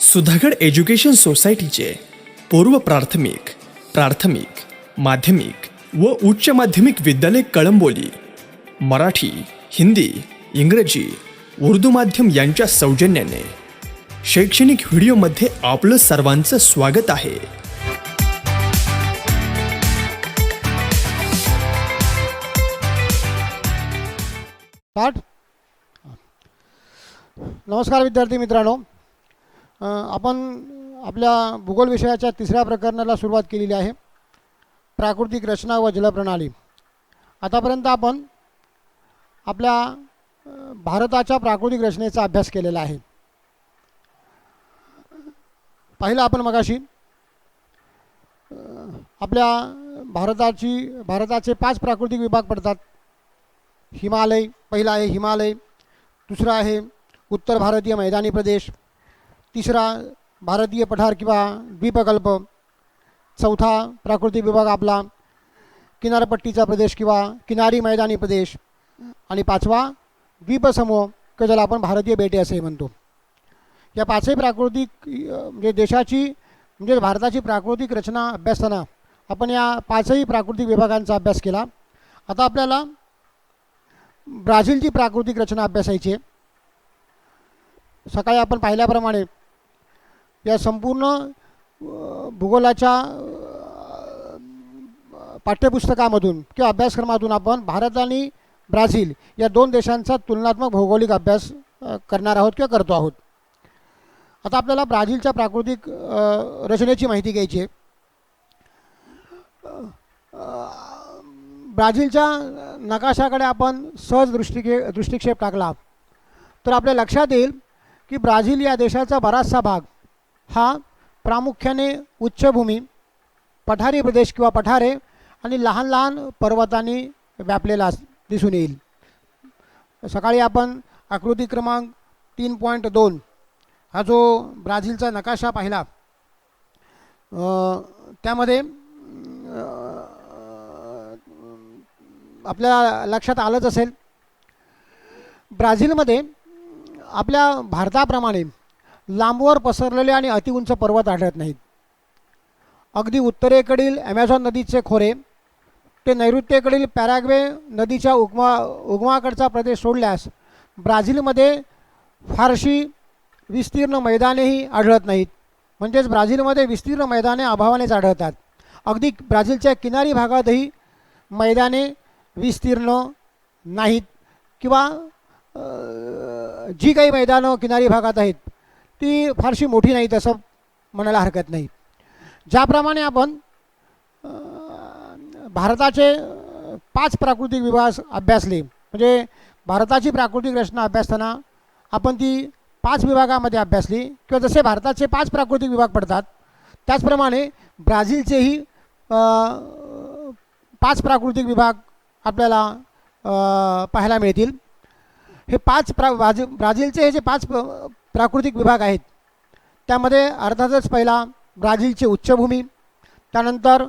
Sudhagad education सोसायटीचे पूर्व प्राथमिक, प्राथमिक, माध्यमिक व उच्च माध्यमिक विद्यालय कळंबोली मराठी, हिंदी, इंग्रजी, उर्दू माध्यम यांच्या सौजन्याने शैक्षणिक व्हिडिओमध्ये आपलं सर्वांचं स्वागत आहे. नमस्कार विद्यार्थी मित्रांनो, आपण आपल्या भूगोल विषयाच्या तिसऱ्या प्रकरणाला सुरुवात केलेली आहे. प्राकृतिक रचना व जलप्रणाली. आतापर्यंत आपण आपल्या भारताच्या प्राकृतिक रचनेचा अभ्यास केलेला आहे. पहिला आपण मगाशी आपल्या भारताचे 5 प्राकृतिक विभाग पडतात. हिमालय पहिला आहे, हिमालय. दुसरा आहे उत्तर भारतीय मैदानी प्रदेश. तिसरा भारतीय पठार किंवा द्वीपकल्प. चौथा प्राकृतिक विभाग आपला किनारपट्टीचा प्रदेश किंवा किनारी मैदानी प्रदेश. आणि पाचवा द्वीपसमूह की ज्याला आपण भारतीय बेटे असे म्हणतो. या 5ही प्राकृतिक म्हणजे देशाची म्हणजे भारताची प्राकृतिक रचना अभ्यासताना आपण या 5ही प्राकृतिक विभागांचा अभ्यास केला. आता आपल्याला ब्राझीलची प्राकृतिक रचना अभ्यासायची आहे. सकाळी आपण पाहिल्याप्रमाणे या संपूर्ण भूगोलाच्या पाठ्यपुस्तकामधून किंवा अभ्यासक्रमातून आपण भारत आणि ब्राझील या 2 देशांचा तुलनात्मक भौगोलिक अभ्यास करणार आहोत किंवा करतो आहोत. आता आपल्याला ब्राझीलच्या प्राकृतिक रचनेची माहिती घ्यायची आहे. ब्राझीलच्या नकाशाकडे आपण सहज दृष्टिक्षेप टाकला तर आपल्या लक्षात येईल की ब्राझील या देशाचा बराचसा भाग हा प्रामुख्याने उच्चभूमी, पठारी प्रदेश किंवा पठारे आणि लहान लहान पर्वतांनी व्यापलेला दिसून येईल. सकाळी आपण आकृती क्रमांक 3.2 हा जो ब्राझीलचा नकाशा पाहिला त्यामध्ये आपल्या लक्षात आलंच असेल ब्राझीलमध्ये आपल्या भारताप्रमाणे लांबवर पसरलेले आणि अतिउंच पर्वत आढळत नाहीत. अगदी उत्तरेकडील ॲमेझॉन नदीचे खोरे ते नैऋत्येकडील पॅराग्वे नदीच्या उगमाकडचा प्रदेश सोडल्यास ब्राझीलमध्ये फारशी विस्तीर्ण मैदानेही आढळत नाहीत. म्हणजेच ब्राझीलमध्ये विस्तीर्ण मैदाने अभावानेच आढळतात. अगदी ब्राझीलच्या किनारी भागातही मैदाने विस्तीर्ण नाहीत किंवा जी काही मैदानं किनारी भागात आहेत ती फारशी मोठी नाहीत असं म्हणायला हरकत नाही. ज्याप्रमाणे आपण भारताचे 5 प्राकृतिक विभाग अभ्यासले म्हणजे भारताची प्राकृतिक रचना अभ्यासताना आपण ती 5 विभागामध्ये अभ्यासली किंवा जसे भारताचे 5 प्राकृतिक विभाग पडतात त्याचप्रमाणे ब्राझीलचेही 5 प्राकृतिक विभाग आपल्याला पाहायला मिळतील. हे 5 ब्राझीलचे हे जे 5 प्राकृतिक विभाग आहेत त्यामध्ये अर्थातच पहिला ब्राझीलची उच्चभूमी, त्यानंतर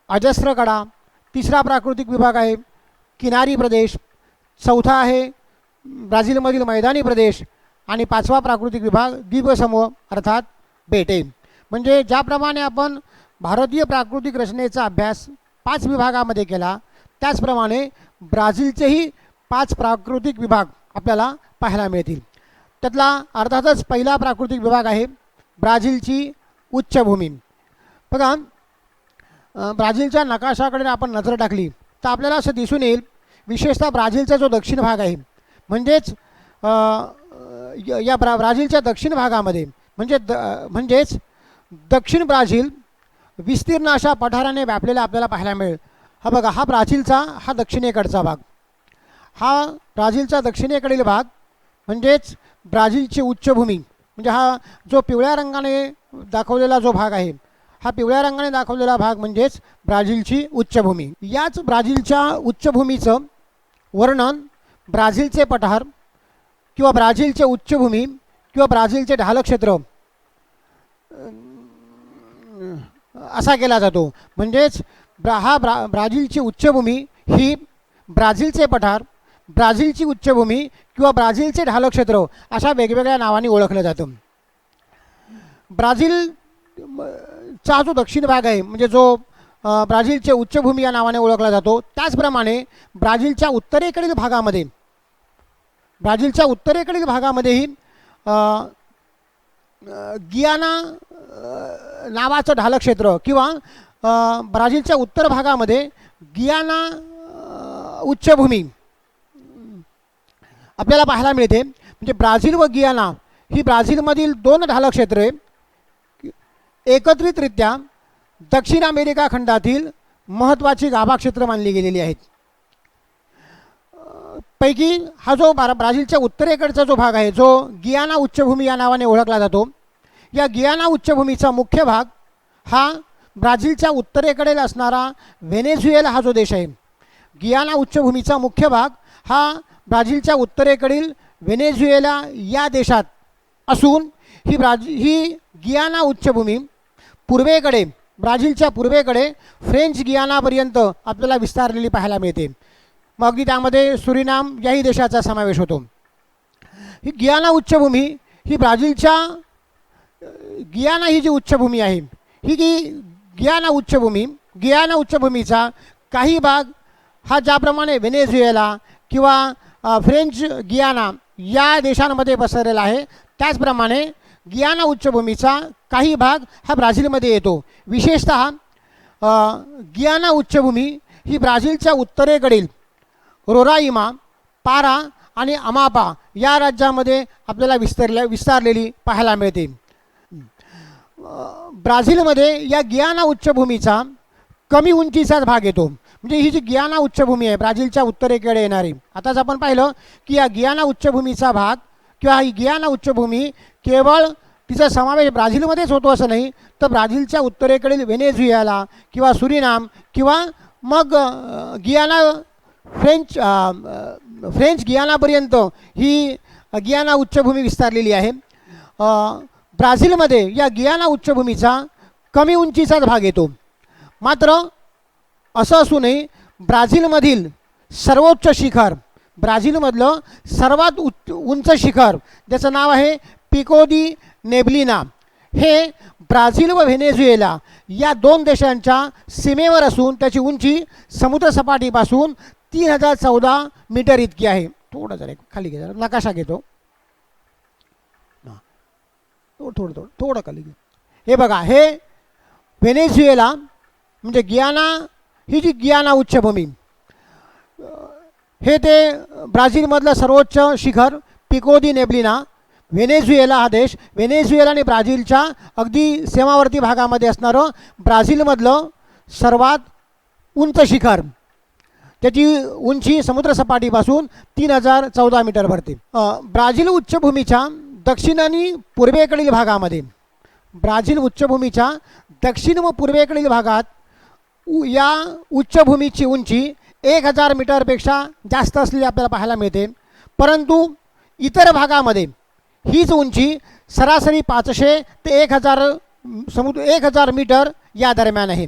अजस्र कडा, तिसरा प्राकृतिक विभाग आहे किनारी प्रदेश, चौथा आहे ब्राझीलमधील मैदानी प्रदेश आणि 5वा प्राकृतिक विभाग द्वीपसमूह अर्थात बेटे. म्हणजे ज्याप्रमाणे आपण भारतीय प्राकृतिक रचनेचा अभ्यास 5 विभागामध्ये केला त्याचप्रमाणे ब्राझीलचेही 5 प्राकृतिक विभाग आपल्याला पाहायला मिळतील. त्यातला अर्थातच पहिला प्राकृतिक विभाग आहे ब्राझीलची उच्चभूमी. बघा, ब्राझीलच्या नकाशाकडे आपण नजर टाकली तर आपल्याला असं दिसून येईल विशेषतः ब्राझीलचा जो दक्षिण भाग आहे म्हणजेच या ब्राझीलच्या दक्षिण भागामध्ये म्हणजेच दक्षिण ब्राझील विस्तीर्ण अशा पठाराने व्यापलेला आपल्याला पाहायला मिळेल. हा बघा, हा ब्राझीलचा हा दक्षिणेकडचा भाग. हा ब्राझीलचा दक्षिणेकडील भाग म्हणजेच ब्राझीलची उच्चभूमी. म्हणजे हा जो पिवळ्या रंगाने दाखवलेला जो भाग आहे हा पिवळ्या रंगाने दाखवलेला भाग म्हणजेच ब्राझीलची उच्चभूमी. याच ब्राझीलच्या उच्चभूमीचं वर्णन ब्राझीलचे पठार किंवा ब्राझीलचे उच्चभूमी किंवा ब्राझीलचे ढालक्षेत्र असा केला जातो. म्हणजेच ब्राझीलची उच्चभूमी ही ब्राझीलचे पठार, ब्राझीलची उच्चभूमी किंवा ब्राझीलचे ढालक्षेत्र अशा वेगवेगळ्या नावांनी ओळखलं जातं. ब्राझील चा जो दक्षिण भाग आहे म्हणजे जो ब्राझीलचे उच्चभूमी या नावाने ओळखला जातो, त्याचप्रमाणे ब्राझीलच्या उत्तरेकडील भागामध्येही गियाना नावाचं ढालक क्षेत्र किंवा ब्राझीलच्या उत्तर भागामध्ये गियाना उच्चभूमी आपल्याला पाहायला मिळते. म्हणजे ब्राझील व गियाना ही ब्राझीलमधील दोन ढालक क्षेत्रे एकत्रितरित्या दक्षिण अमेरिका खंडातील महत्त्वाची गाभा क्षेत्र मानली गेलेली आहेत. पैकी हा जो ब्राझीलच्या उत्तरेकडचा जो भाग आहे जो गियाना उच्चभूमी या नावाने ओळखला जातो, या गियाना उच्चभूमीचा मुख्य भाग हा ब्राझीलच्या उत्तरेकडे असणारा व्हेनेझुएला हा जो देश आहे, गियाना उच्चभूमीचा मुख्य भाग हा ब्राझीलच्या उत्तरेकडील व्हेनेझुएला या देशात असून ही गियाना उच्चभूमी ब्राझीलच्या पूर्वेकडे फ्रेंच गियानापर्यंत आपल्याला विस्तारलेली पाहायला मिळते. मग अगदी त्यामध्ये सुरिनाम याही देशाचा समावेश होतो. ही गियाना उच्चभूमी ही ब्राझीलच्या गियाना ही जी उच्चभूमी आहे, ही गियाना उच्चभूमीचा काही भाग हा ज्याप्रमाणे व्हेनेझुएला किंवा फ्रेंच गियाना या देशांमध्ये पसरलेला आहे, त्याचप्रमाणे गियाना उच्चभूमीचा काही भाग हा ब्राझीलमध्ये येतो. विशेषतः गियाना उच्चभूमी ही ब्राझीलच्या उत्तरेकडील रोराइमा, पारा आणि अमापा या राज्यामध्ये आपल्याला विस्तारलेली पाहायला मिळते. ब्राझीलमध्ये या गियाना उच्चभूमीचा कमी उंचीचाच भाग येतो. म्हणजे ही जी गियाना उच्चभूमी आहे ब्राझीलच्या उत्तरेकडे येणारी, आताच आपण पाहिलं की या गियाना उच्चभूमीचा भाग किंवा ही गियाना उच्चभूमी केवळ तिचा समावेश ब्राझीलमध्येच होतो असं नाही, तर ब्राझीलच्या उत्तरेकडील व्हेनेझुएला किंवा सुरिनाम किंवा मग फ्रेंच गियानापर्यंत ही गियाना उच्चभूमी विस्तारलेली आहे. ब्राझीलमध्ये या गियाना उच्चभूमीचा कमी उंचीचाच भाग येतो. मात्र असं असूनही ब्राझीलमधील सर्वोच्च शिखर, ब्राझीलमधलं सर्वात उंच शिखर ज्याचं नाव आहे पिको दी नेब्लिना, हे ब्राझील व व्हेनेझुएला या दोन देशांच्या सीमेवर असून त्याची उंची समुद्रसपाटीपासून 3014 मीटर इतकी आहे. थोडं जरा खाली घे, जरा नकाशा घेतो, थोडं खाली घे. हे बघा, हे व्हेनेझुएला म्हणजे गियाना ही जी गियाना उच्चभूमी, हे ते ब्राझीलमधलं सर्वोच्च शिखर पिको दी नेब्लिना. व्हेनेझुएला हा देश, व्हेनेझुएला आणि ब्राझीलच्या अगदी सीमावर्ती भागामध्ये असणारं ब्राझीलमधलं सर्वात उंच शिखर, त्याची उंची समुद्रसपाटीपासून 3014 मीटर भरते. ब्राझील उच्चभूमीच्या दक्षिण आणि पूर्वेकडील भागामध्ये, ब्राझील उच्चभूमीच्या दक्षिण व पूर्वेकडील भागात या उच्चभूमीची उंची 1000 मीटरपेक्षा जास्त असलेली आपल्याला पाहायला मिळते. परंतु इतर भागामध्ये हीच उंची सरासरी 500 ते 1000 मीटर या दरम्यान आहे.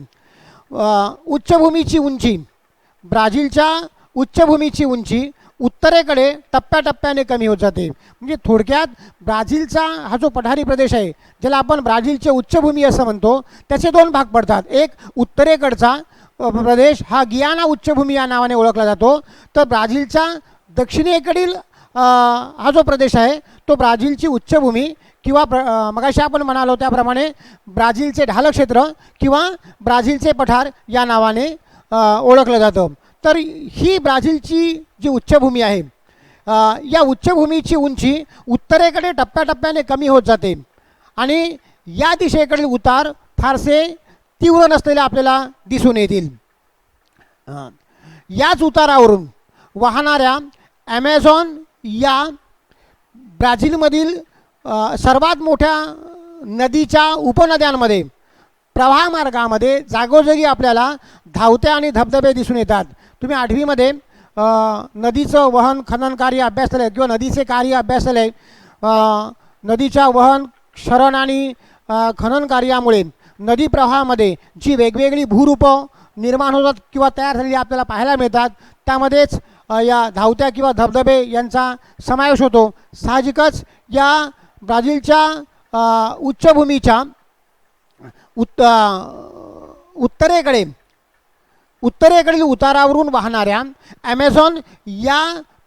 ब्राझीलच्या उच्चभूमीची उंची उत्तरेकडे टप्प्याटप्प्याने कमी होत जाते. म्हणजे थोडक्यात ब्राझीलचा हा जो पठारी प्रदेश आहे, ज्याला आपण ब्राझीलची उच्चभूमी असं म्हणतो, त्याचे दोन भाग पडतात. एक उत्तरेकडचा प्रदेश हा गियाना उच्चभूमी या नावाने ओळखला जातो, तर ब्राझीलच्या दक्षिणेकडील हा जो प्रदेश आहे तो ब्राझीलची उच्चभूमी किंवा मगाशी आपण म्हणालो त्याप्रमाणे ब्राझीलचे ढालक क्षेत्र किंवा ब्राझीलचे पठार या नावाने ओळखलं जातं. तर ही ब्राझीलची जी उच्चभूमी आहे, या उच्चभूमीची उंची उत्तरेकडे टप्प्याटप्प्याने कमी होत जाते आणि या दिशेकडील उतार फारसे तीव्र नसलेले आपल्याला दिसून येतील. याच उतारावरून वाहणाऱ्या ॲमेझॉन या ब्राझीलमधील सर्वात मोठ्या नदीच्या उपनद्यांमध्ये प्रवाहमार्गामध्ये जागोजागी आपल्याला धावत्या आणि धबधबे दिसून येतात. तुम्ही 8वीमध्ये नदीचं वहन खनन कार्य अभ्यासलं किंवा नदीचे कार्य अभ्यासले. नदीच्या वहन क्षरण आणि खनन कार्यामुळे नदी प्रवाहामध्ये जी वेगवेगळी भूरूपं निर्माण होतात किंवा तयार झालेली आपल्याला पाहायला मिळतात, त्यामध्येच या धावत्या किंवा धबधबे यांचा समावेश होतो. साहजिकच या ब्राझीलच्या उच्चभूमीच्या उत्तरेकडील उतारावरून वाहणाऱ्या ॲमेझॉन या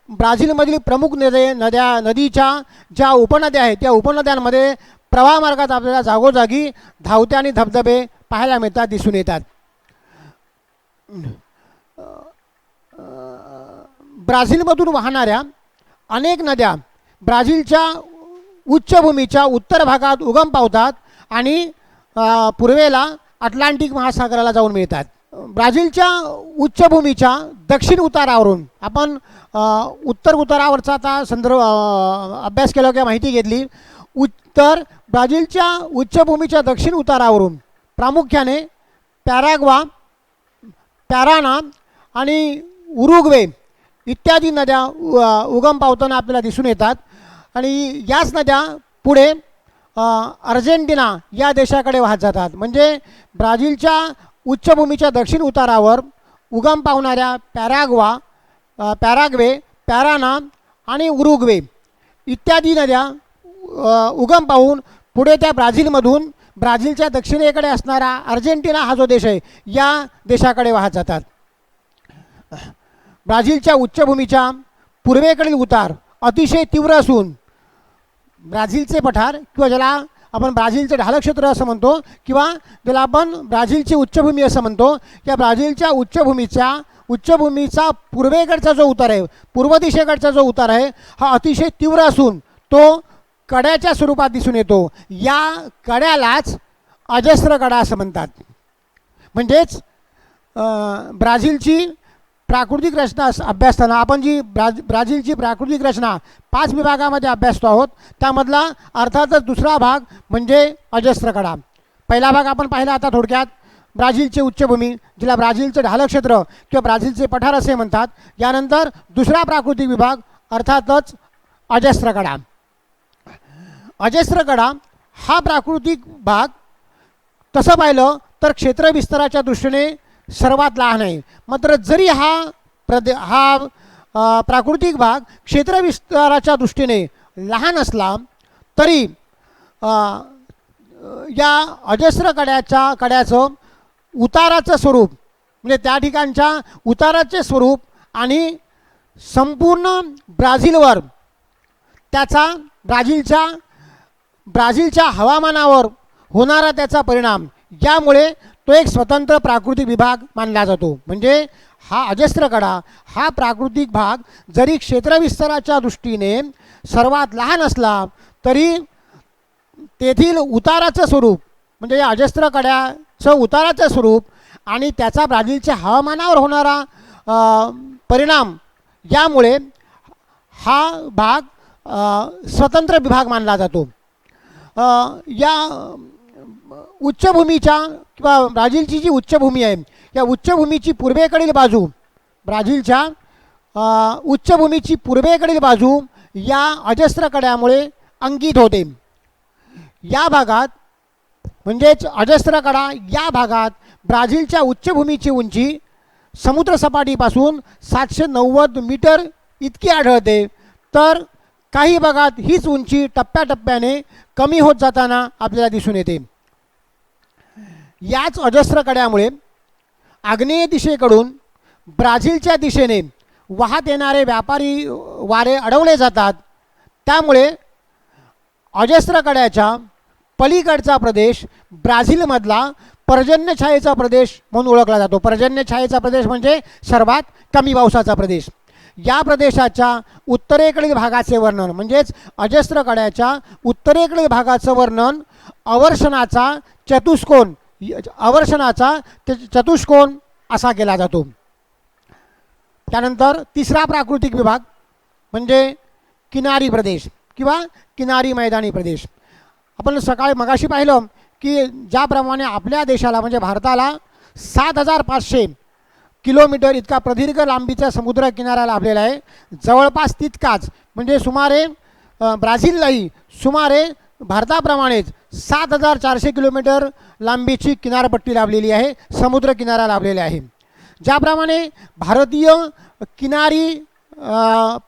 ब्राझीलमधील प्रमुख नदीच्या ज्या उपनद्या आहेत त्या उपनद्यांमध्ये प्रवाहमार्गात आपल्याला जागोजागी धावते आणि धबधबे पाहायला मिळतात, दिसून येतात. ब्राझीलमधून वाहणाऱ्या अनेक नद्या ब्राझीलच्या उच्चभूमीच्या उत्तर भागात उगम पावतात आणि पूर्वेला अटलांटिक महासागराला जाऊन मिळतात. ब्राझीलच्या उच्चभूमीच्या दक्षिण उतारावरून आपण उत्तर उतारावरचा आता अभ्यास केला किंवा माहिती घेतली. ब्राझीलच्या उच्चभूमीच्या दक्षिण उतारावरून प्रामुख्याने पॅराग्वा, पॅराना आणि उरुग्वे इत्यादी नद्या उगम पावताना आपल्याला दिसून येतात. आणि याच नद्या पुढे अर्जेंटिना या देशाकडे वाहत जातात. म्हणजे ब्राझीलच्या उच्चभूमीच्या दक्षिण उतारावर उगम पावणाऱ्या पॅराग्वे, पॅराना आणि उरुग्वे इत्यादी नद्या उगम पावून पुढे त्या ब्राझीलमधून ब्राझीलच्या दक्षिणेकडे असणारा अर्जेंटिना हा जो देश आहे या देशाकडे वाहत जातात. ब्राझीलच्या उच्चभूमीच्या पूर्वेकडील उतार अतिशय तीव्र असून ब्राझीलचे पठार किंवा ज्याला आपण ब्राझीलचे ढालक्षेत्र असं म्हणतो किंवा ज्याला आपण ब्राझीलची उच्चभूमी असं म्हणतो, या ब्राझीलच्या उच्चभूमीचा पूर्वेकडचा जो उतार आहे, पूर्व दिशेकडचा जो उतार आहे हा अतिशय तीव्र असून तो कड्याच्या स्वरूपात दिसून येतो. या कड्यालाच अजस्र कडा असं म्हणतात. म्हणजेच ब्राझीलची प्राकृतिक रचना अभ्यासताना आपण जी ब्राझीलची प्राकृतिक रचना 5 विभागामध्ये अभ्यासतो आहोत. त्यामधला अर्थातच दुसरा भाग म्हणजे अजस्र कडा. पहिला भाग आपण पाहिला आता थोडक्यात, ब्राझीलची उच्चभूमी जिला ब्राझीलचं ढालक्षेत्र किंवा ब्राझीलचे पठार असे म्हणतात. यानंतर दुसरा प्राकृतिक विभाग अर्थातच अजस्र कडा. अजस्र कडा हा प्राकृतिक भाग तसं पाहिलं तर क्षेत्रविस्ताराच्या दृष्टीने सर्वात लहान आहे. मात्र जरी हा प्राकृतिक भाग क्षेत्रविस्ताराच्या दृष्टीने लहान असला तरी या अजस्र कड्याचं उताराचं स्वरूप म्हणजे त्या ठिकाणच्या उताराचे स्वरूप आणि संपूर्ण ब्राझीलवर त्याचा ब्राझीलच्या हवामानावर होणारा त्याचा परिणाम, यामुळे तो एक स्वतंत्र प्राकृतिक विभाग मानला जातो. म्हणजे हा अजस्र कडा हा प्राकृतिक भाग जरी क्षेत्रविस्ताराच्या दृष्टीने सर्वात लहान असला तरी तेथील उताराचं स्वरूप म्हणजे या अजस्र कड्याचं उताराचं स्वरूप आणि त्याचा ब्राझीलच्या हवामानावर होणारा परिणाम, यामुळे हा भाग स्वतंत्र विभाग मानला जातो. या उच्चभूमीच्या किंवा ब्राझीलची जी उच्चभूमी आहे या उच्चभूमीची पूर्वेकडील बाजू, ब्राझीलच्या उच्चभूमीची पूर्वेकडील बाजू या अजस्र कड्यामुळे अंकित होते. या भागात म्हणजेच अजस्र कडा या भागात ब्राझीलच्या उच्चभूमीची उंची समुद्रसपाटीपासून 790 मीटर इतकी आढळते. तर काही भागात हीच उंची टप्प्याटप्प्याने कमी होत जाताना आपल्याला दिसून येते. याच अजस्र कड्यामुळे आग्नेय दिशेकडून ब्राझीलच्या दिशेने वाहत येणारे व्यापारी वारे अडवले जातात. त्यामुळे अजस्र कड्याच्या पलीकडचा प्रदेश ब्राझीलमधला पर्जन्यछायेचा प्रदेश म्हणून ओळखला जातो. पर्जन्यछायेचा प्रदेश म्हणजे सर्वात कमी पावसाचा प्रदेश. या प्रदेशाच्या उत्तरेकडील भागाचे वर्णन म्हणजेच अजस्र कड्याच्या उत्तरेकडील भागाचं वर्णन अवर्षणाचा चतुष्कोन असा केला जातो. त्यानंतर तिसरा प्राकृतिक विभाग म्हणजे किनारी प्रदेश किंवा किनारी मैदानी प्रदेश. आपण मगाशी पाहिलं की ज्याप्रमाणे आपल्या देशाला म्हणजे भारताला 7500 किलोमीटर इतका प्रदीर्घ लांबीचा समुद्र किनारा लाभलेला आहे, जवळपास तितकाच म्हणजे सुमारे ब्राझीललाही सुमारे भारताप्रमाणेच 7400 किलोमीटर लांबीची किनारपट्टी लाभलेली आहे, समुद्र किनारा लाभलेला आहे. ज्याप्रमाणे भारतीय किनारी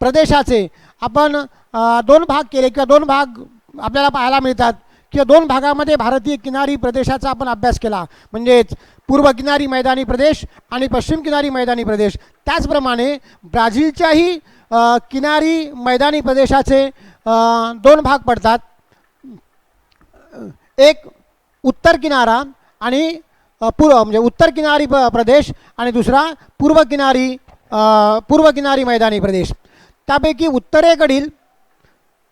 प्रदेशाचे आपण 2 भाग केले किंवा 2 भाग आपल्याला पाहायला मिळतात किंवा दोन भागामध्ये भारतीय किनारी प्रदेशाचा आपण अभ्यास केला, म्हणजेच पूर्व किनारी मैदानी प्रदेश आणि पश्चिम किनारी मैदानी प्रदेश. त्याचप्रमाणे ब्राझीलच्याही किनारी मैदानी प्रदेशाचे दोन भाग पडतात, एक उत्तर किनारा आणि म्हणजे उत्तर किनारी प्रदेश आणि दुसरा पूर्व किनारी मैदानी प्रदेश. त्यापैकी उत्तरेकडील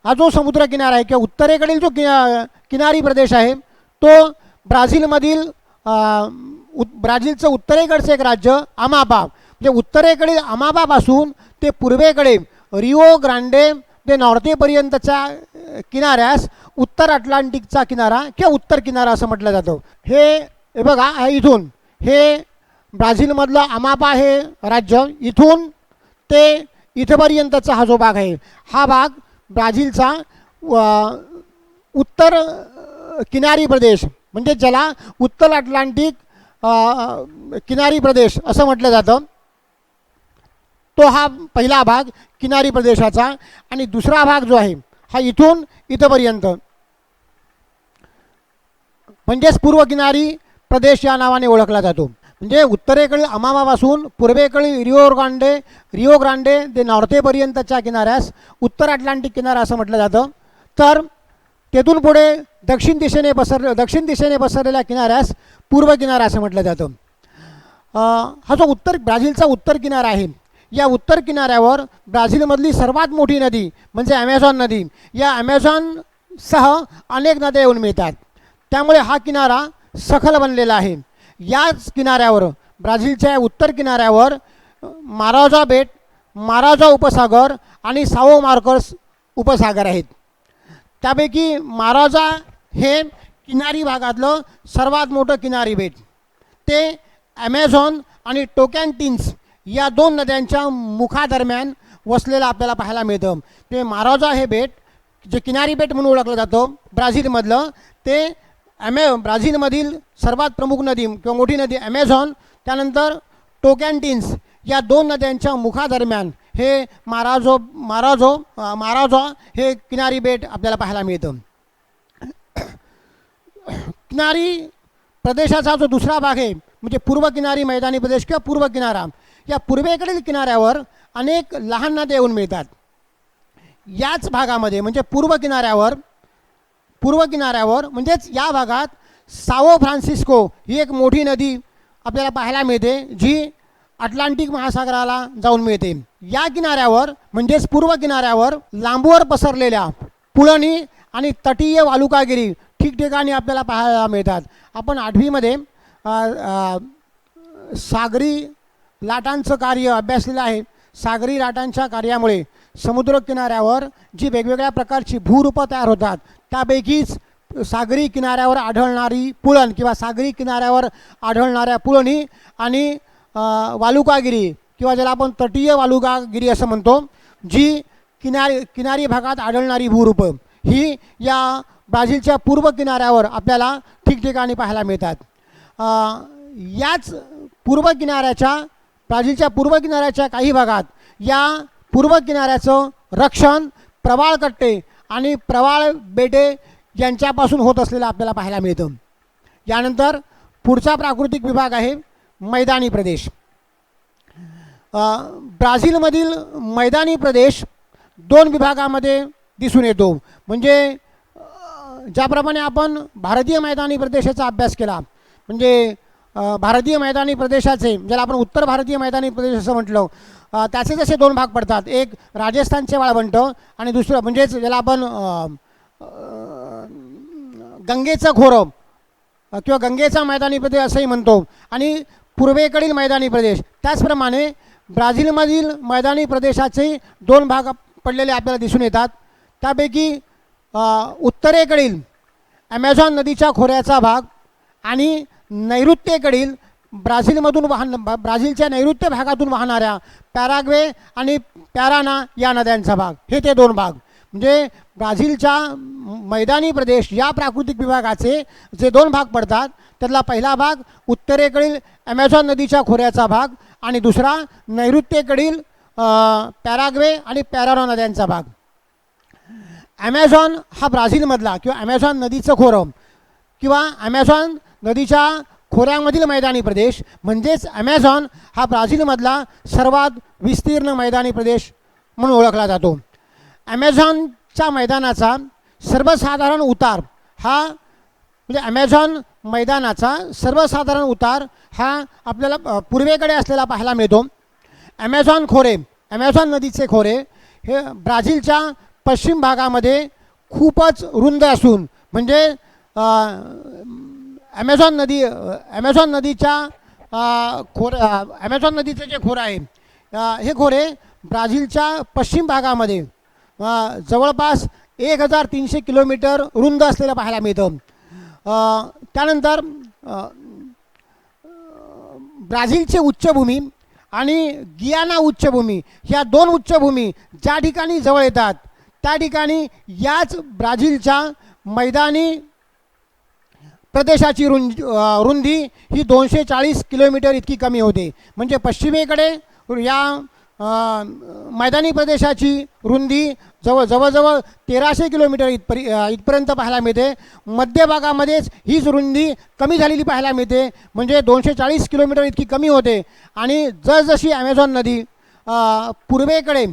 हा जो समुद्र किनारा आहे किंवा उत्तरेकडील जो किनारी प्रदेश आहे तो ब्राझीलचं उत्तरेकडचं एक राज्य अमापा, म्हणजे उत्तरेकडील अमापापासून ते पूर्वेकडे रिओ ग्रांडे ते नॉर्थेपर्यंतच्या किनाऱ्यास उत्तर अटलांटिकचा किनारा किंवा उत्तर किनारा असं म्हटलं जातं. हे बघा, इथून हे ब्राझीलमधलं अमापा हे राज्य, इथून ते इथपर्यंतचा हा जो भाग आहे हा भाग ब्राझीलचा उत्तर किनारी प्रदेश, म्हणजे ज्याला उत्तर अटलांटिक किनारी प्रदेश असं म्हटलं जातं, तो हा पहिला भाग किनारी प्रदेशाचा. आणि दुसरा भाग जो आहे हा इथून इथपर्यंत म्हणजेच पूर्व किनारी प्रदेश या नावाने ओळखला जातो. म्हणजे उत्तरेकडील अमापापासून पूर्वेकडील रिओ ग्रांडे ते नॉर्थेपर्यंतच्या किनाऱ्यास उत्तर अटलांटिक किनारा असं म्हटलं जातं. तर तेथून पुढे दक्षिण दिशेने पसरलेल्या किनाऱ्यास पूर्व किनारा असं म्हटलं जातं. हा जो ब्राझीलचा उत्तर किनारा आहे, या उत्तर किनाऱ्यावर ब्राझीलमधली सर्वात मोठी नदी म्हणजे ॲमेझॉन नदी, या ॲमेझॉनसह अनेक नद्या येऊन मिळतात. त्यामुळे हा किनारा सखल बनलेला आहे. याच किनाऱ्यावर, ब्राझीलच्या उत्तर किनाऱ्यावर माराजा बेट, माराजा उपसागर आणि साओ मार्कस उपसागर आहेत. त्यापैकी माराजा हे किनारी भागातलं सर्वात मोठं किनारी बेट, ते ॲमेझॉन आणि टोकॅन्टिन्स या दोन नद्यांच्या मुखादरम्यान वसलेलं आपल्याला पाहायला मिळतं. ते माराजा हे बेट, जे किनारी बेट म्हणून ओळखलं जातं ब्राझीलमधलं, ते ब्राझीलमधील सर्वात प्रमुख नदी किंवा मोठी नदी ॲमेझॉन, त्यानंतर टोकॅन्टिन्स या दोन नद्यांच्या मुखादरम्यान हे माराजा हे किनारी बेट आपल्याला पाहायला मिळतं. किनारी प्रदेशाचा जो दुसरा भाग आहे म्हणजे पूर्व किनारी मैदानी प्रदेश किंवा पूर्व किनारा, या पूर्वेकडील किनाऱ्यावर अनेक लहान नद्या येऊन मिळतात. याच भागामध्ये म्हणजे पूर्व किनाऱ्यावर म्हणजेच या भागात साओ फ्रान्सिस्को ही एक मोठी नदी आपल्याला पाहायला मिळते, जी अटलांटिक महासागराला जाऊन मिळते. या किनाऱ्यावर म्हणजेच पूर्व किनाऱ्यावर लांबवर पसरलेल्या पुळणी आणि तटीय वालुकागिरी ठिकठिकाणी आपल्याला पाहायला मिळतात. आपण 8वीमध्ये सागरी लाटांचं कार्य अभ्यासलेलं आहे. सागरी लाटांच्या कार्यामुळे समुद्र किनाऱ्यावर जी वेगवेगळ्या प्रकारची भूरूपं तयार होतात, त्यापैकीच सागरी किनाऱ्यावर आढळणारी पुळण किंवा सागरी किनाऱ्यावर आढळणाऱ्या पुळणी आणि वालुकागिरी किंवा ज्याला आपण तटीय वालुकागिरी असं म्हणतो, जी किनारी भागात आढळणारी भूरूपं ही या ब्राझीलच्या पूर्व किनाऱ्यावर आपल्याला ठिकठिकाणी पाहायला मिळतात. याच ब्राझीलच्या पूर्व किनाऱ्याच्या काही भागात या पूर्व किनाऱ्याचं रक्षण प्रवाळ कट्टे आणि प्रवाळ बेटे यांच्यापासून होत असलेलं आपल्याला पाहायला मिळतं. यानंतर पुढचा प्राकृतिक विभाग आहे मैदानी प्रदेश. ब्राझीलमधील मैदानी प्रदेश दोन विभागामध्ये दिसून येतो. म्हणजे ज्याप्रमाणे आपण भारतीय मैदानी प्रदेशाचा अभ्यास केला, म्हणजे भारतीय मैदानी प्रदेशाचे, ज्याला आपण उत्तर भारतीय मैदानी प्रदेश असं म्हटलं, त्याचे जसे दोन भाग पडतात, एक राजस्थानचे वाळवंट आणि दुसरं म्हणजेच ज्याला आपण गंगेचं खोरं किंवा गंगेचा मैदानी प्रदेश असंही म्हणतो, आणि पूर्वेकडील मैदानी प्रदेश. त्याचप्रमाणे ब्राझीलमधील मैदानी प्रदेशाचे दोन भाग पडलेले आपल्याला दिसून येतात. त्यापैकी उत्तरेकडील ॲमेझॉन नदीच्या खोऱ्याचा भाग आणि नैऋत्येकडील ब्राझीलच्या नैऋत्य भागातून वाहणाऱ्या पॅराग्वे आणि पॅराना या नद्यांचा भाग, हे ते दोन भाग. म्हणजे ब्राझीलच्या मैदानी प्रदेश या प्राकृतिक विभागाचे जे दोन भाग पडतात, त्यातला पहिला भाग उत्तरेकडील ॲमेझॉन नदीच्या खोऱ्याचा भाग आणि दुसरा नैऋत्येकडील पॅराग्वे आणि पॅराना नद्यांचा भाग. ॲमेझॉन हा ब्राझीलमधला किंवा ॲमेझॉन नदीचं खोरं किंवा ॲमेझॉन नदीच्या खोऱ्यामधील मैदानी प्रदेश म्हणजेच ॲमेझॉन हा ब्राझीलमधला सर्वात विस्तीर्ण मैदानी प्रदेश म्हणून ओळखला जातो. ॲमेझॉनच्या मैदानाचा सर्वसाधारण उतार हा म्हणजे ॲमेझॉन मैदानाचा सर्वसाधारण उतार हा आपल्याला पूर्वेकडे असलेला पाहायला मिळतो. ॲमेझॉन नदीचे खोरे हे ब्राझीलच्या पश्चिम भागामध्ये खूपच रुंद असून म्हणजे ॲमेझॉन नदीच्या ॲमेझॉन नदीचं जे खोरं आहे हे खोरे ब्राझीलच्या पश्चिम भागामध्ये जवळपास 1300 किलोमीटर रुंद असलेलं पाहायला मिळतं. त्यानंतर ब्राझीलची उच्चभूमी आणि गियाना उच्चभूमी ह्या दोन उच्चभूमी ज्या ठिकाणी जवळ येतात त्या ठिकाणी याच ब्राझीलच्या मैदानी प्रदेशाची रुंदी ही 240 किलोमीटर इतकी कमी होते. म्हणजे पश्चिमेकडे या मैदानी प्रदेशाची रुंदी जवळजवळ 1300 किलोमीटर इथपर्यंत पाहायला मिळते. मध्य भागामध्येच हीच रुंदी कमी झालेली पाहायला मिळते म्हणजे 240 किलोमीटर इतकी कमी होते. आणि जसजशी ॲमेझॉन नदी पूर्वेकडे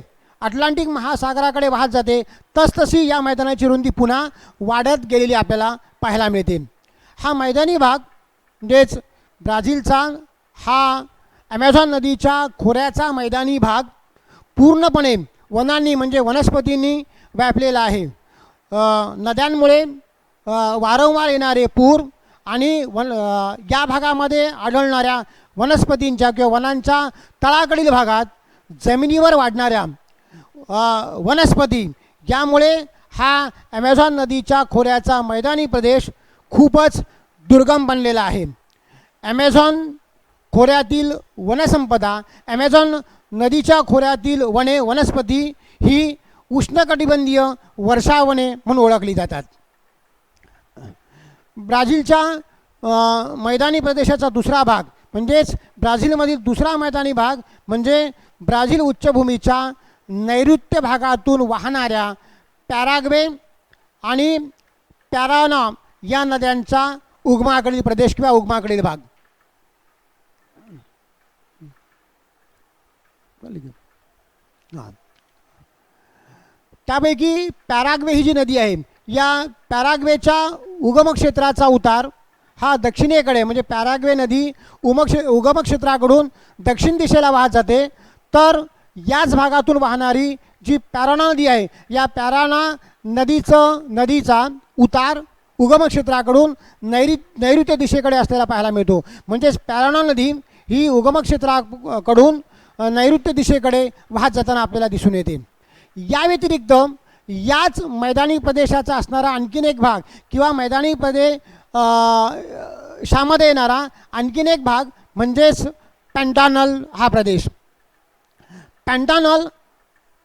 अटलांटिक महासागराकडे वाहत जाते तसतशी या मैदानाची रुंदी पुन्हा वाढत गेलेली आपल्याला पाहायला मिळते. हा मैदानी भाग म्हणजेच ब्राझीलचा हा ॲमेझॉन नदीच्या खोऱ्याचा मैदानी भाग पूर्णपणे वनांनी म्हणजे वनस्पतींनी व्यापलेला आहे. नद्यांमुळे वारंवार येणारे पूर आणि या भागामध्ये आढळणाऱ्या वनस्पतींच्या किंवा वनांच्या तळाकडील भागात जमिनीवर वाढणाऱ्या वनस्पती यामुळे हा ॲमेझॉन नदीच्या खोऱ्याचा मैदानी प्रदेश खूपच दुर्गम बनलेला आहे. ॲमेझॉन खोऱ्यातील वनसंपदा ॲमेझॉन नदीच्या खोऱ्यातील वनस्पती ही उष्णकटिबंधीय वर्षावने म्हणून ओळखली जातात. ब्राझीलच्या मैदानी प्रदेशाचा दुसरा भाग म्हणजेच ब्राझीलमधील दुसरा मैदानी भाग म्हणजे ब्राझील उच्चभूमीच्या नैऋत्य भागातून वाहणाऱ्या पॅराग्वे आणि पॅराना या नद्यांचा उगमाकडील प्रदेश किंवा उगमाकडील भाग. त्यापैकी पॅराग्वे ही जी नदी आहे या पॅराग्वेच्या उगम क्षेत्राचा उतार हा दक्षिणेकडे म्हणजे पॅराग्वे नदी उगम क्षेत्राकडून दक्षिण दिशेला वाहत जाते. तर याच भागातून वाहणारी जी पॅराना नदी आहे या पॅराना नदीचा उतार उगम क्षेत्राकडून नैऋत्य दिशेकडे असलेला पाहायला मिळतो. म्हणजेच पॅराना नदी ही उगम क्षेत्राकडून नैऋत्य दिशेकडे वाहत जाताना आपल्याला दिसून येते. या व्यतिरिक्त याच मैदानी प्रदेशाचा असणारा आणखीन एक भाग किंवा मैदानी प्रदेशामध्ये येणारा आणखीन एक भाग म्हणजेच पॅन्टानल हा प्रदेश. पॅन्टानल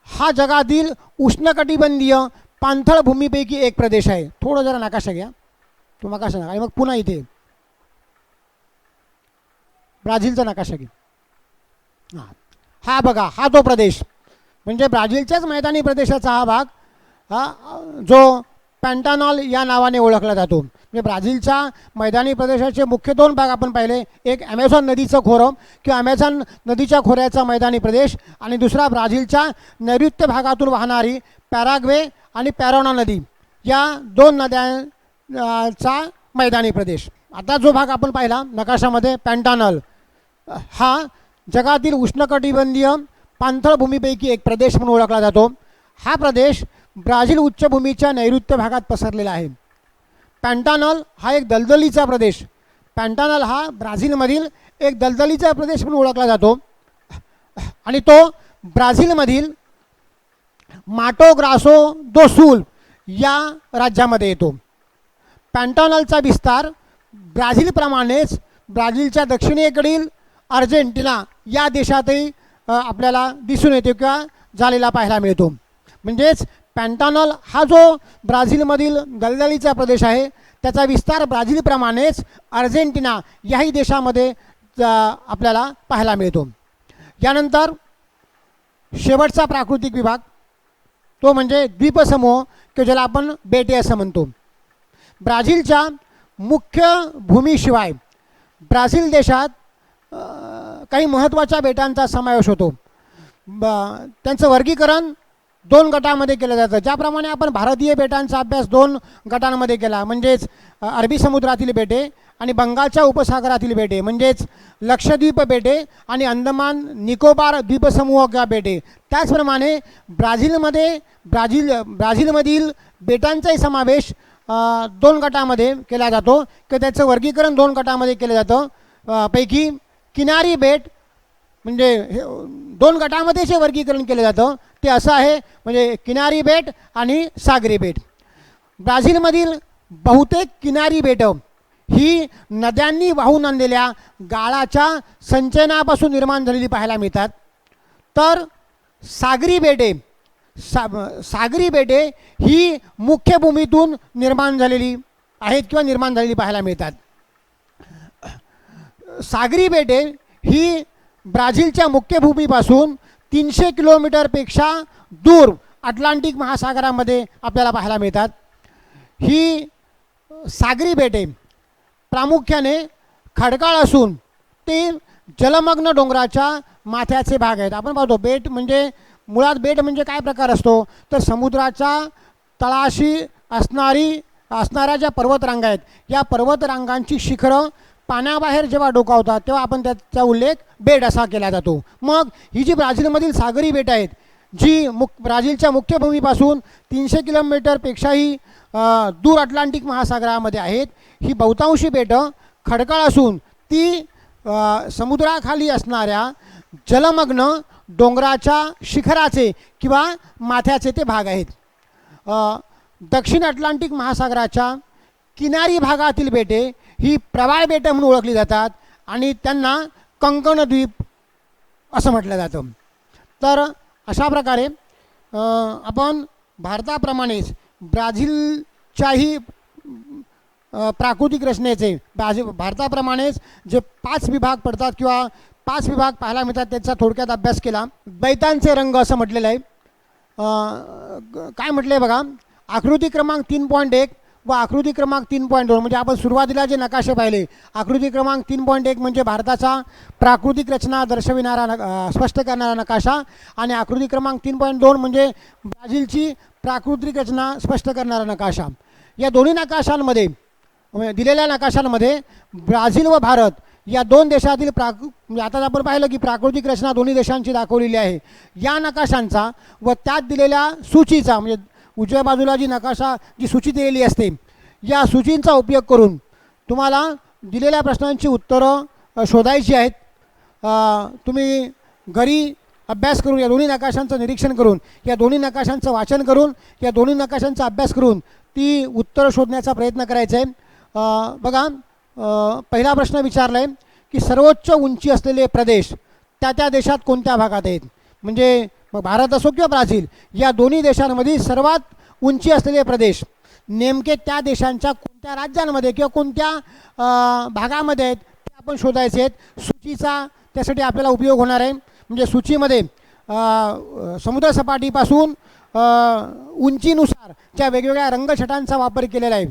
हा जगातील उष्णकटिबंधीय पाणथळ भूमीपैकी एक प्रदेश आहे. थोडं जरा नकाशा घ्या तो नकाशा नका आणि मग पुन्हा इथे ब्राझीलचा नकाशा घ्या. हा बघा हा तो प्रदेश म्हणजे ब्राझीलच्याच मैदानी प्रदेशाचा हा भाग जो पॅन्टानॉल या नावाने ओळखला जातो. म्हणजे ब्राझीलच्या मैदानी प्रदेशाचे मुख्य दोन भाग आपण पाहिले, एक ॲमेझॉन नदीचं खोरं किंवा ॲमेझॉन नदीच्या खोऱ्याचा मैदानी प्रदेश आणि दुसरा ब्राझीलच्या नैऋत्य भागातून वाहणारी पॅराग्वे आणि पॅराना नदी या दोन नद्यांचा मैदानी प्रदेश. आता जो भाग आपण पाहिला नकाशामध्ये पॅन्टानॉल हा जगातील उष्णकटिबंधीय पाणथळ भूमीपैकी एक प्रदेश म्हणून ओळखला जातो. हा प्रदेश ब्राझील उच्चभूमीच्या नैऋत्य भागात पसरलेला आहे. पॅन्टानॉल हा एक दलदलीचा प्रदेश. पॅन्टानॉल हा ब्राझीलमधील एक दलदलीचा प्रदेश म्हणून ओळखला जातो आणि तो ब्राझीलमधील माटो ग्रासो दो सुल या राज्यामध्ये येतो. पॅन्टानॉलचा विस्तार ब्राझीलप्रमाणेच ब्राझीलच्या दक्षिणेकडील अर्जेंटिना या देशातही आपल्याला दिसून येतो किंवा झालेला पाहायला मिळतो. म्हणजेच पॅन्टानॉल हा जो ब्राझीलमधील दलदलीचा प्रदेश आहे त्याचा विस्तार ब्राझीलप्रमाणेच अर्जेंटिना याही देशामध्ये आपल्याला पाहायला मिळतो. यानंतर शेवटचा प्राकृतिक विभाग तो म्हणजे द्वीपसमूह किंवा ज्याला आपण बेटे असं म्हणतो. ब्राझीलच्या मुख्य भूमीशिवाय ब्राझील देशात काही महत्त्वाच्या बेटांचा समावेश होतो. त्यांचं वर्गीकरण 2 गटामध्ये केलं जातं. ज्याप्रमाणे आपण भारतीय बेटांचा अभ्यास 2 गटांमध्ये केला, म्हणजेच अरबी समुद्रातील बेटे आणि बंगालच्या उपसागरातील बेटे म्हणजेच लक्षद्वीप बेटे आणि अंदमान निकोबार द्वीपसमूह किंवा बेटे, त्याचप्रमाणे ब्राझीलमधील बेटांचाही समावेश 2 गटामध्ये केला जातो किंवा त्याचं वर्गीकरण 2 गटामध्ये केलं जातं. पैकी किनारी बेट म्हणजे 2 गटामध्ये जे वर्गीकरण केलं जातं ते असं आहे, म्हणजे किनारी बेट आणि सागरी बेट. ब्राझीलमधील बहुतेक किनारी बेटं ही नद्यांनी वाहून आणलेल्या गाळाच्या संचयनापासून निर्माण झालेली पाहायला मिळतात. तर सागरी बेटे ही मुख्य भूमीतून निर्माण झालेली आहेत किंवा निर्माण झालेली पाहायला मिळतात. सागरी बेटे ही ब्राझीलच्या मुख्य भूमीपासून 300 किलोमीटरपेक्षा दूर अटलांटिक महासागरामध्ये आपल्याला पाहायला मिळतात. ही सागरी बेटे प्रामुख्याने खडकाळ असून ते जलमग्न डोंगराच्या माथ्याचे भाग आहेत. आपण पाहतो बेट म्हणजे मुळात बेट म्हणजे काय प्रकार असतो, तर समुद्राच्या तळाशी असणाऱ्या ज्या पर्वतरांगा आहेत, या पर्वतरांगांची शिखरं पाण्याबाहेर जेव्हा डोकावतात तेव्हा आपण त्याचा उल्लेख बेट असा केला जातो. मग ही जी ब्राझीलमधील सागरी बेट आहेत, जी ब्राझीलच्या मुख्य भूमीपासून 300 किलोमीटरपेक्षाही दूर अटलांटिक महासागरामध्ये आहेत, ही बहुतांशी बेटं खडकाळ असून ती समुद्राखाली असणाऱ्या जलमग्न डोंगराच्या शिखराचे किंवा माथ्याचे ते भाग आहेत. दक्षिण अटलांटिक महासागराच्या किनारी भागातील बेटे ही प्रवाळ बेटं म्हणून ओळखली जातात आणि त्यांना कंकण द्वीप असं म्हटलं जातं. तर अशा प्रकारे आपण भारताप्रमाणेच ब्राझीलच्याही प्राकृतिक रचनेचे भारताप्रमाणेच जे 5 विभाग पडतात किंवा 5 विभाग पाहायला मिळतात त्याचा थोडक्यात अभ्यास केला. बैतांचे रंग असं म्हटलेलं आहे. काय म्हटलं आहे बघा, आकृती क्रमांक 3.1 व आकृती क्रमांक 3.2 म्हणजे आपण सुरुवातीला जे नकाशे पाहिले, आकृती क्रमांक 3.1 म्हणजे भारताचा प्राकृतिक रचना दर्शविणारा स्पष्ट करणारा नकाशा आणि आकृती क्रमांक 3.2 म्हणजे ब्राझीलची प्राकृतिक रचना स्पष्ट करणारा नकाशा. या दोन्ही नकाशांमध्ये दिलेल्या नकाशांमध्ये ब्राझील व भारत या 2 देशातील म्हणजे आता आपण पाहिलं की प्राकृतिक रचना दोन्ही देशांची दाखवलेली आहे. या नकाशांचा व त्यात दिलेल्या सूचीचा म्हणजे उजव्या बाजूला जी सूची दिलेली असते, या सूचींचा उपयोग करून तुम्हाला दिलेल्या प्रश्नांची उत्तरं शोधायची आहेत. तुम्ही घरी अभ्यास करून या दोन्ही नकाशांचं निरीक्षण करून, या दोन्ही नकाशांचं वाचन करून, या दोन्ही नकाशांचा अभ्यास करून ती उत्तरं शोधण्याचा प्रयत्न करायचा आहे. बघा, पहिला प्रश्न विचारला आहे की सर्वोच्च उंची असलेले प्रदेश त्या देशात कोणत्या भागात आहेत. म्हणजे मग भारत असो किंवा ब्राझील या दोन्ही देशांमधील सर्वात उंची असलेले प्रदेश नेमके त्या देशांच्या कोणत्या राज्यांमध्ये किंवा कोणत्या भागामध्ये आहेत ते आपण शोधायचे आहेत. सूचीचा त्यासाठी आपल्याला उपयोग होणार आहे. म्हणजे सूचीमध्ये समुद्रसपाटीपासून उंचीनुसार ज्या वेगवेगळ्या रंगछटांचा वापर केलेला आहे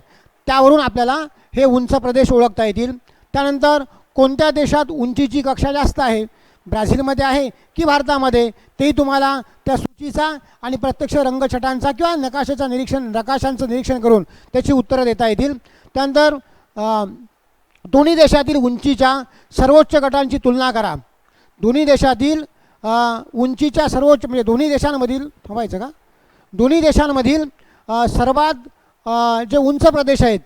त्यावरून आपल्याला हे उंच प्रदेश ओळखता येतील. त्यानंतर कोणत्या देशात उंचीची कक्षा जास्त आहे, ब्राझीलमध्ये आहे की भारतामध्ये, तेही तुम्हाला त्या सूचीचा आणि प्रत्यक्ष रंगछटांचा किंवा नकाशांचं निरीक्षण करून त्याची उत्तरं देता येतील. त्यानंतर दोन्ही देशातील उंचीच्या सर्वोच्च गटांची तुलना करा. दोन्ही देशातील उंचीच्या सर्वोच्च म्हणजे दोन्ही देशांमधील सर्वात जे उंच प्रदेश आहेत,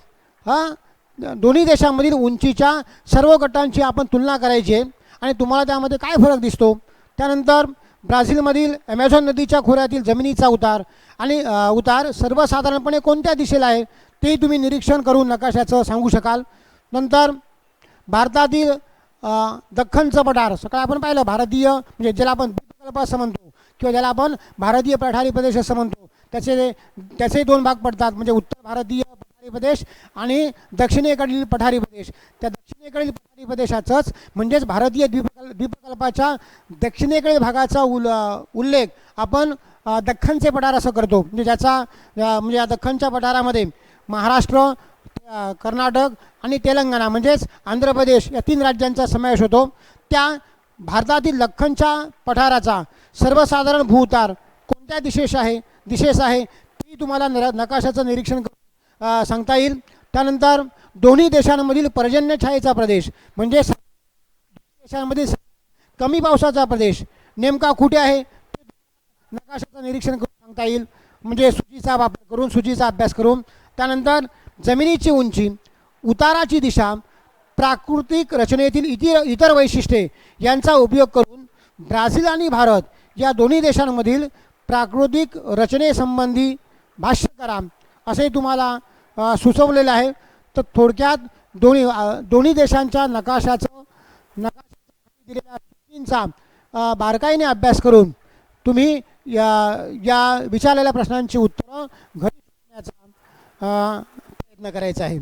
दोन्ही देशांमधील उंचीच्या सर्व गटांची आपण तुलना करायची आहे आणि तुम्हाला त्यामध्ये काय फरक दिसतो. त्यानंतर ब्राझीलमधील ॲमेझॉन नदीच्या खोऱ्यातील जमिनीचा उतार सर्वसाधारणपणे कोणत्या दिशेला आहे तेही तुम्ही निरीक्षण करून नकाशाचं सांगू शकाल. नंतर भारतातील दख्खनचं पठार, सकाळी आपण पाहिलं भारतीय म्हणजे ज्याला आपण द्वीपकल्प असं म्हणतो किंवा ज्याला आपण भारतीय पठारी प्रदेश असं म्हणतो, त्याचे 2 भाग पडतात. म्हणजे उत्तर भारतीय पठारी प्रदेश आणि दक्षिणेकडील पठारी प्रदेश. त्या दक्षिणेकडील पठारी प्रदेशाचंच म्हणजेच भारतीय द्वीपकल्पाच्या दक्षिणेकडील भागाचा उल्लेख आपण दख्खनचे पठार असं करतो, म्हणजे ज्याचा म्हणजे या दख्खनच्या पठारामध्ये महाराष्ट्र, कर्नाटक आणि तेलंगणा म्हणजेच आंध्र प्रदेश या 3 राज्यांचा समावेश होतो. त्या भारतातील दख्खनच्या पठाराचा सर्वसाधारण भूउतार कोणत्या दिशेस आहे ती तुम्हाला नकाशाचं निरीक्षण करून सांगता येईल. त्यानंतर दोन्ही देशांमधील पर्जन्य छायेचा प्रदेश म्हणजे देशांमधील कमी पावसाचा प्रदेश नेमका कुठे आहे ते नकाशाचं निरीक्षण करून सांगता येईल, म्हणजे सूचीचा वापर करून, सूचीचा अभ्यास करून. त्यानंतर जमिनीची उंची, उताराची दिशा, प्राकृतिक रचनेतील इतर वैशिष्ट्ये यांचा उपयोग करून ब्राझील आणि भारत या दोन्ही देशांमधील प्राकृतिक रचनेसंबंधी भाष्य करा असे तुम्हाला सुचवलेलं आहे. तर थोडक्यात दोन्ही देशांच्या नकाशाचं दिलेल्या सूचींचा बारकाईने अभ्यास करून तुम्ही या विचारलेल्या प्रश्नांची उत्तरं घरी शोधण्याचा प्रयत्न करायचा आहे.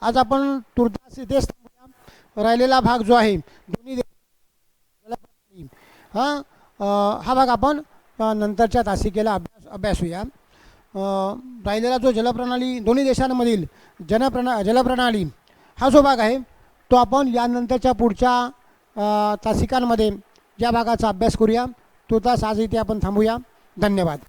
आज आपण तुर्तास इथेच थांबूया. राहिलेला भाग जो आहे दोन्ही जलप्रणाली हा भाग आपण नंतरच्या तासिकेला अभ्यासूया. राहिलेला जो जलप्रणाली दोन्ही देशांमधील जलप्रणाली हा जो भाग आहे तो आपण यानंतरच्या पुढच्या तासिकांमध्ये या भागाचा अभ्यास करूया. तुर्तास आज इथे आपण थांबूया. धन्यवाद.